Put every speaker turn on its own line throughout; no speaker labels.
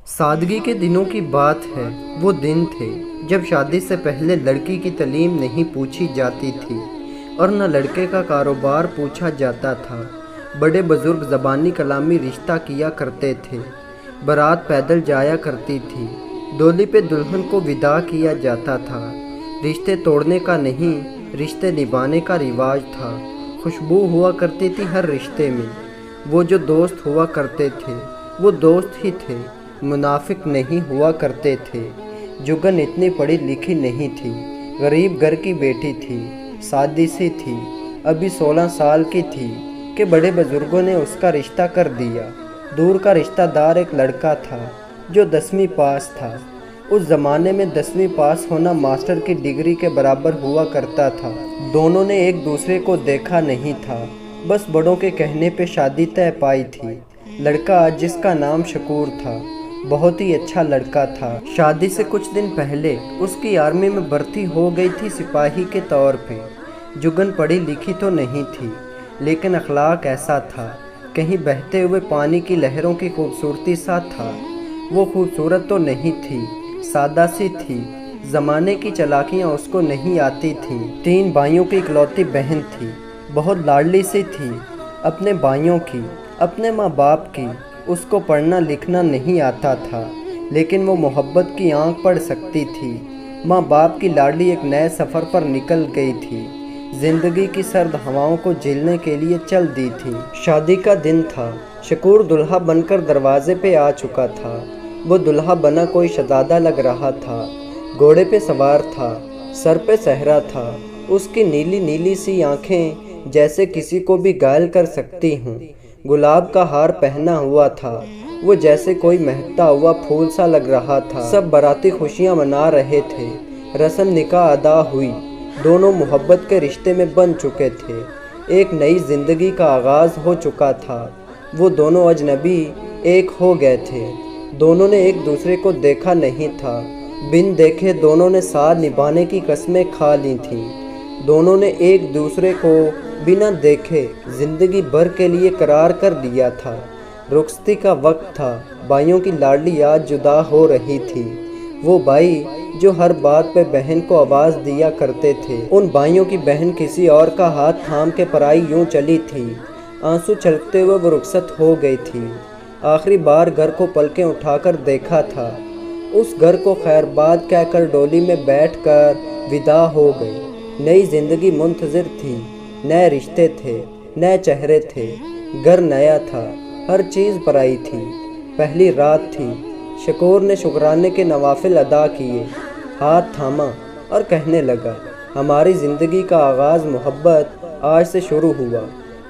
سادگی کے دنوں کی بات ہے، وہ دن تھے جب شادی سے پہلے لڑکی کی تعلیم نہیں پوچھی جاتی تھی اور نہ لڑکے کا کاروبار پوچھا جاتا تھا۔ بڑے بزرگ زبانی کلامی رشتہ کیا کرتے تھے، بارات پیدل جایا کرتی تھی، ڈولی پہ دلہن کو وداع کیا جاتا تھا۔ رشتے توڑنے کا نہیں، رشتے نبھانے کا رواج تھا۔ خوشبو ہوا کرتی تھی ہر رشتے میں۔ وہ جو دوست ہوا کرتے تھے وہ دوست ہی تھے، منافق نہیں ہوا کرتے تھے۔ جگن اتنی پڑھی لکھی نہیں تھی، غریب گھر کی بیٹی تھی، سادی سی تھی، ابھی 16 سال کی تھی کہ بڑے بزرگوں نے اس کا رشتہ کر دیا۔ دور کا رشتہ دار ایک لڑکا تھا جو 10ویں پاس تھا۔ اس زمانے میں 10ویں پاس ہونا ماسٹر کی ڈگری کے برابر ہوا کرتا تھا۔ دونوں نے ایک دوسرے کو دیکھا نہیں تھا، بس بڑوں کے کہنے پہ شادی طے پائی تھی۔ لڑکا جس کا نام شکور تھا بہت ہی اچھا لڑکا تھا۔ شادی سے کچھ دن پہلے اس کی آرمی میں بھرتی ہو گئی تھی سپاہی کے طور پہ۔ جگن پڑھی لکھی تو نہیں تھی، لیکن اخلاق ایسا تھا، کہیں بہتے ہوئے پانی کی لہروں کی خوبصورتی سا تھا۔ وہ خوبصورت تو نہیں تھی، سادہ سی تھی، زمانے کی چالاکیاں اس کو نہیں آتی تھیں۔ 3 بھائیوں کی اکلوتی بہن تھی، بہت لاڈلی سی تھی، اپنے بھائیوں کی، اپنے ماں باپ کی۔ اس کو پڑھنا لکھنا نہیں آتا تھا، لیکن وہ محبت کی آنکھ پڑھ سکتی تھی۔ ماں باپ کی لاڈلی ایک نئے سفر پر نکل گئی تھی، زندگی کی سرد ہواؤں کو جھیلنے کے لیے چل دی تھی۔ شادی کا دن تھا، شکور دلہا بن کر دروازے پہ آ چکا تھا۔ وہ دلہا بنا کوئی شہزادہ لگ رہا تھا، گھوڑے پہ سوار تھا، سر پہ صحرا تھا۔ اس کی نیلی نیلی سی آنکھیں جیسے کسی کو بھی گھائل کر سکتی ہوں۔ گلاب کا ہار پہنا ہوا تھا، وہ جیسے کوئی مہکتا ہوا پھول سا لگ رہا تھا۔ سب باراتی خوشیاں منا رہے تھے، رسم نکاح ادا ہوئی، دونوں محبت کے رشتے میں بن چکے تھے، ایک نئی زندگی کا آغاز ہو چکا تھا۔ وہ دونوں اجنبی ایک ہو گئے تھے، دونوں نے ایک دوسرے کو دیکھا نہیں تھا، بن دیکھے دونوں نے ساتھ نبھانے کی قسمیں کھا لی تھیں۔ دونوں نے ایک دوسرے کو بنا دیکھے زندگی بھر کے لیے قرار کر دیا تھا۔ رخصتی کا وقت تھا، بھائیوں کی لاڈلی آج جدا ہو رہی تھی۔ وہ بھائی جو ہر بات پہ بہن کو آواز دیا کرتے تھے، ان بھائیوں کی بہن کسی اور کا ہاتھ تھام کے پرائی یوں چلی تھی۔ آنسو چھلکتے ہوئے وہ رخصت ہو گئی تھی۔ آخری بار گھر کو پلکیں اٹھا کر دیکھا تھا، اس گھر کو خیر باد کہہ کر ڈولی میں بیٹھ کر وداع ہو گئی۔ نئی زندگی منتظر تھی، نئے رشتے تھے، نئے چہرے تھے، گھر نیا تھا، ہر چیز پرائی تھی۔ پہلی رات تھی، شکور نے شکرانے کے نوافل ادا کیے، ہاتھ تھاما اور کہنے لگا، ہماری زندگی کا آغاز محبت آج سے شروع ہوا۔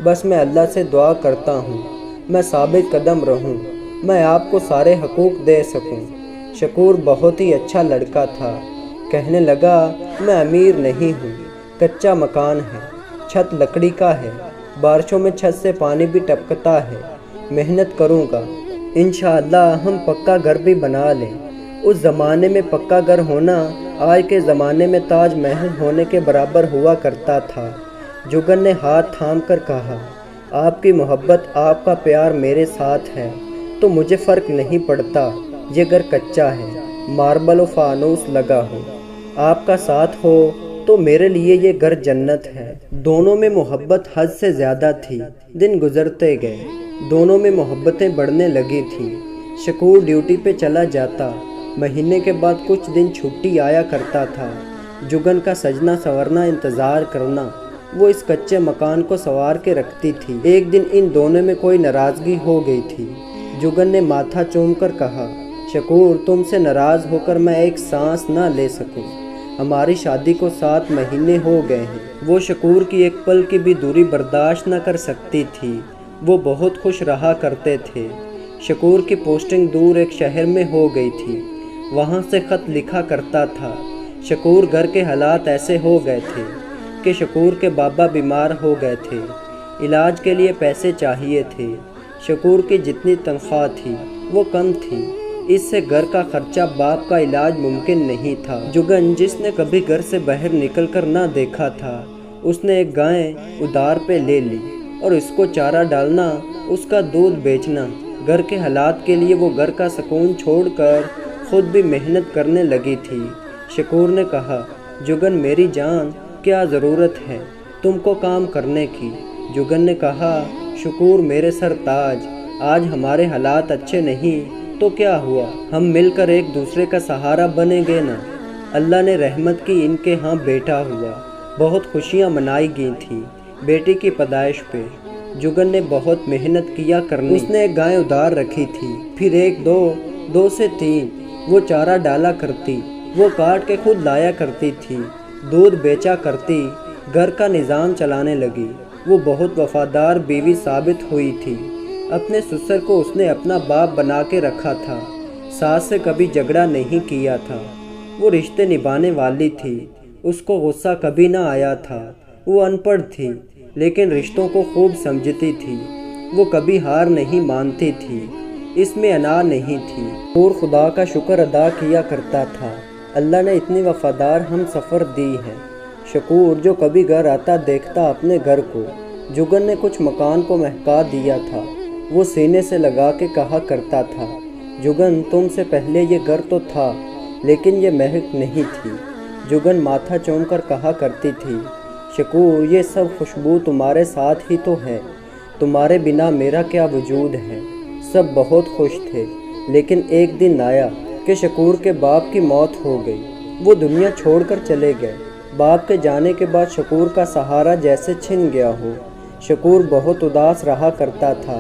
بس میں اللہ سے دعا کرتا ہوں میں ثابت قدم رہوں، میں آپ کو سارے حقوق دے سکوں۔ شکور بہت ہی اچھا لڑکا تھا، کہنے لگا، میں امیر نہیں ہوں، کچا مکان ہے، چھت لکڑی کا ہے، بارشوں میں چھت سے پانی بھی ٹپکتا ہے، محنت کروں گا، انشاءاللہ ہم پکا گھر بھی بنا لیں۔ اس زمانے میں پکا گھر ہونا آج کے زمانے میں تاج محل ہونے کے برابر ہوا کرتا تھا۔ جگن نے ہاتھ تھام کر کہا، آپ کی محبت، آپ کا پیار میرے ساتھ ہے تو مجھے فرق نہیں پڑتا یہ گھر کچا ہے، ماربل و فانوس لگا ہو، آپ کا ساتھ ہو تو میرے لیے یہ گھر جنت ہے۔ دونوں میں محبت حد سے زیادہ تھی۔ دن گزرتے گئے، دونوں میں محبتیں بڑھنے لگی تھیں۔ شکور ڈیوٹی پہ چلا جاتا، مہینے کے بعد کچھ دن چھٹی آیا کرتا تھا۔ جگن کا سجنا سنورنا انتظار کرنا، وہ اس کچے مکان کو سنوار کے رکھتی تھی۔ ایک دن ان دونوں میں کوئی ناراضگی ہو گئی تھی۔ جگن نے ماتھا چوم کر کہا، شکور تم سے ناراض ہو کر میں ایک سانس نہ لے سکوں، ہماری شادی کو 7 مہینے ہو گئے ہیں۔ وہ شکور کی ایک پل کی بھی دوری برداشت نہ کر سکتی تھی، وہ بہت خوش رہا کرتے تھے۔ شکور کی پوسٹنگ دور ایک شہر میں ہو گئی تھی، وہاں سے خط لکھا کرتا تھا۔ شکور گھر کے حالات ایسے ہو گئے تھے کہ شکور کے بابا بیمار ہو گئے تھے، علاج کے لیے پیسے چاہیے تھے۔ شکور کی جتنی تنخواہ تھی وہ کم تھی، اس سے گھر کا خرچہ باپ کا علاج ممکن نہیں تھا۔ جگن جس نے کبھی گھر سے باہر نکل کر نہ دیکھا تھا، اس نے ایک گائے ادھار پہ لے لی اور اس کو چارہ ڈالنا، اس کا دودھ بیچنا، گھر کے حالات کے لیے وہ گھر کا سکون چھوڑ کر خود بھی محنت کرنے لگی تھی۔ شکور نے کہا، جگن میری جان، کیا ضرورت ہے تم کو کام کرنے کی؟ جگن نے کہا، شکور میرے سر تاج، آج ہمارے حالات اچھے نہیں تو کیا ہوا، ہم مل کر ایک دوسرے کا سہارا بنیں گے نا۔ اللہ نے رحمت کی، ان کے ہاں بیٹا ہوا۔ بہت خوشیاں منائی گئی تھیں بیٹی کی پیدائش پہ۔ جگن نے بہت محنت کیا کرنی، اس نے ایک گائے ادھار رکھی تھی، پھر ایک دو سے تین وہ چارہ ڈالا کرتی، وہ کاٹ کے خود لایا کرتی تھی، دودھ بیچا کرتی، گھر کا نظام چلانے لگی۔ وہ بہت وفادار بیوی ثابت ہوئی تھی۔ اپنے سسر کو اس نے اپنا باپ بنا کے رکھا تھا، ساس سے کبھی جھگڑا نہیں کیا تھا۔ وہ رشتے نبھانے والی تھی، اس کو غصہ کبھی نہ آیا تھا۔ وہ ان پڑھ تھی لیکن رشتوں کو خوب سمجھتی تھی۔ وہ کبھی ہار نہیں مانتی تھی، اس میں انا نہیں تھی، اور خدا کا شکر ادا کیا کرتا تھا۔ اللہ نے اتنی وفادار ہم سفر دی ہے۔ شکور جو کبھی گھر آتا دیکھتا اپنے گھر کو، جگن نے کچھ مکان کو مہکا دیا تھا، وہ سینے سے لگا کے کہا کرتا تھا، جگن تم سے پہلے یہ گھر تو تھا لیکن یہ مہک نہیں تھی۔ جگن ماتھا چوم کر کہا کرتی تھی، شکور یہ سب خوشبو تمہارے ساتھ ہی تو ہے، تمہارے بنا میرا کیا وجود ہے۔ سب بہت خوش تھے، لیکن ایک دن آیا کہ شکور کے باپ کی موت ہو گئی، وہ دنیا چھوڑ کر چلے گئے۔ باپ کے جانے کے بعد شکور کا سہارا جیسے چھن گیا ہو۔ شکور بہت اداس رہا کرتا تھا۔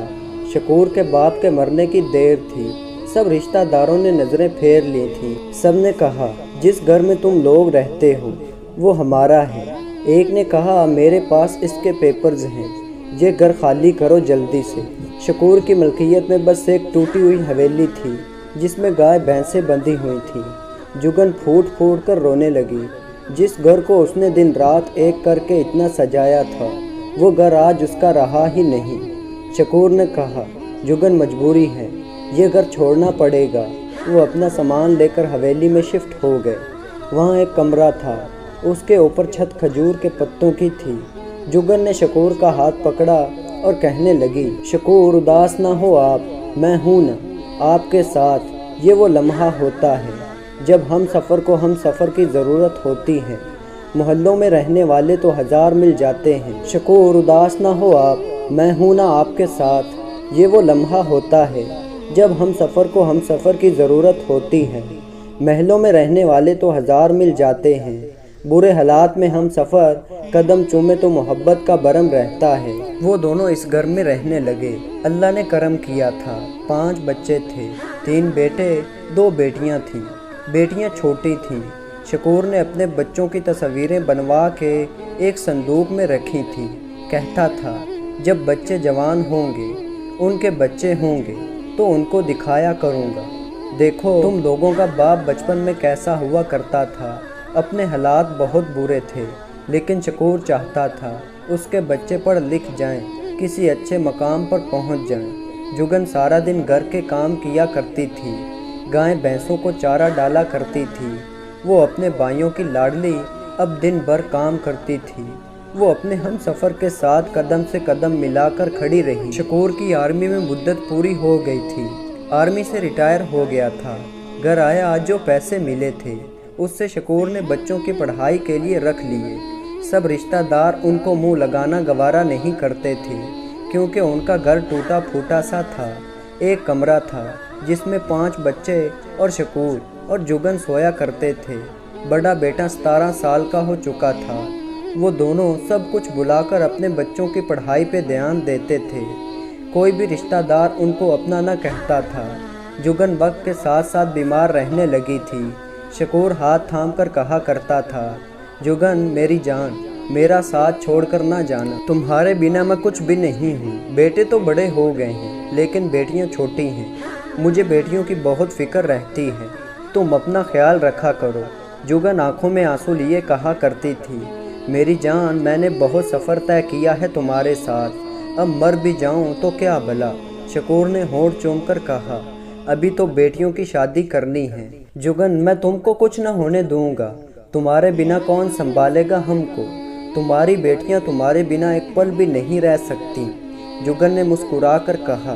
شکور کے باپ کے مرنے کی دیر تھی، سب رشتہ داروں نے نظریں پھیر لی تھیں۔ سب نے کہا، جس گھر میں تم لوگ رہتے ہو وہ ہمارا ہے۔ ایک نے کہا، میرے پاس اس کے پیپرز ہیں، یہ گھر خالی کرو جلدی سے۔ شکور کی ملکیت میں بس ایک ٹوٹی ہوئی حویلی تھی جس میں گائے بھینسیں بندھی ہوئی تھیں۔ جگن پھوٹ پھوٹ کر رونے لگی۔ جس گھر کو اس نے دن رات ایک کر کے اتنا سجایا تھا، وہ گھر آج اس کا رہا ہی نہیں۔ شکور نے کہا، جگن مجبوری ہے، یہ گھر چھوڑنا پڑے گا۔ وہ اپنا سامان لے کر حویلی میں شفٹ ہو گئے۔ وہاں ایک کمرہ تھا، اس کے اوپر چھت کھجور کے پتوں کی تھی۔ جگن نے شکور کا ہاتھ پکڑا اور کہنے لگی، شکور اداس نہ ہو آپ، میں ہوں نا آپ کے ساتھ۔ یہ وہ لمحہ ہوتا ہے جب ہم سفر کو ہم سفر کی ضرورت ہوتی ہے۔ محلوں میں رہنے والے تو ہزار مل جاتے ہیں۔ شکور اداس نہ ہو آپ، میں ہوں نا آپ کے ساتھ۔ یہ وہ لمحہ ہوتا ہے جب ہم سفر کو ہم سفر کی ضرورت ہوتی ہے۔ محلوں میں رہنے والے تو ہزار مل جاتے ہیں، برے حالات میں ہم سفر قدم چومے تو محبت کا برم رہتا ہے۔ وہ دونوں اس گھر میں رہنے لگے۔ اللہ نے کرم کیا تھا، 5 بچے تھے، 3 بیٹے 2 بیٹیاں تھیں۔ بیٹیاں چھوٹی تھیں۔ شکور نے اپنے بچوں کی تصویریں بنوا کے ایک صندوق میں رکھی تھیں۔ کہتا تھا، جب بچے جوان ہوں گے، ان کے بچے ہوں گے تو ان کو دکھایا کروں گا، دیکھو تم لوگوں کا باپ بچپن میں کیسا ہوا کرتا تھا۔ اپنے حالات بہت برے تھے، لیکن شکور چاہتا تھا اس کے بچے پڑھ لکھ جائیں، کسی اچھے مقام پر پہنچ جائیں۔ جگن سارا دن گھر کے کام کیا کرتی تھی، گائے بھینسوں کو چارہ ڈالا کرتی تھی۔ وہ اپنے بھائیوں کی لاڈلی اب دن بھر کام کرتی تھی۔ وہ اپنے ہم سفر کے ساتھ قدم سے قدم ملا کر کھڑی رہی۔ شکور کی آرمی میں مدت پوری ہو گئی تھی، آرمی سے ریٹائر ہو گیا تھا۔ گھر آیا، آج جو پیسے ملے تھے اس سے شکور نے بچوں کی پڑھائی کے لیے رکھ لیے۔ سب رشتہ دار ان کو منہ لگانا گوارا نہیں کرتے تھے، کیونکہ ان کا گھر ٹوٹا پھوٹا سا تھا۔ ایک کمرہ تھا جس میں 5 بچے اور شکور اور جگن سویا کرتے تھے۔ بڑا بیٹا 17 سال کا ہو چکا تھا۔ وہ دونوں سب کچھ بلا کر اپنے بچوں کی پڑھائی پہ دھیان دیتے تھے۔ کوئی بھی رشتہ دار ان کو اپنا نہ کہتا تھا۔ جگن وقت کے ساتھ ساتھ بیمار رہنے لگی تھی۔ شکور ہاتھ تھام کر کہا کرتا تھا، جگن میری جان، میرا ساتھ چھوڑ کر نہ جانا، تمہارے بنا میں کچھ بھی نہیں ہوں۔ بیٹے تو بڑے ہو گئے ہیں لیکن بیٹیاں چھوٹی ہیں، مجھے بیٹیوں کی بہت فکر رہتی ہے، تم اپنا خیال رکھا کرو۔ جگن آنکھوں میں آنسو لیے کہا کرتی تھی، میری جان، میں نے بہت سفر طے کیا ہے تمہارے ساتھ، اب مر بھی جاؤں تو کیا بھلا۔ شکور نے ہونٹ چوم کر کہا، ابھی تو بیٹیوں کی شادی کرنی ہے۔ جگن، میں تم کو کچھ نہ ہونے دوں گا، تمہارے بنا کون سنبھالے گا ہم کو؟ تمہاری بیٹیاں تمہارے بنا ایک پل بھی نہیں رہ سکتی۔ جگن نے مسکرا کر کہا،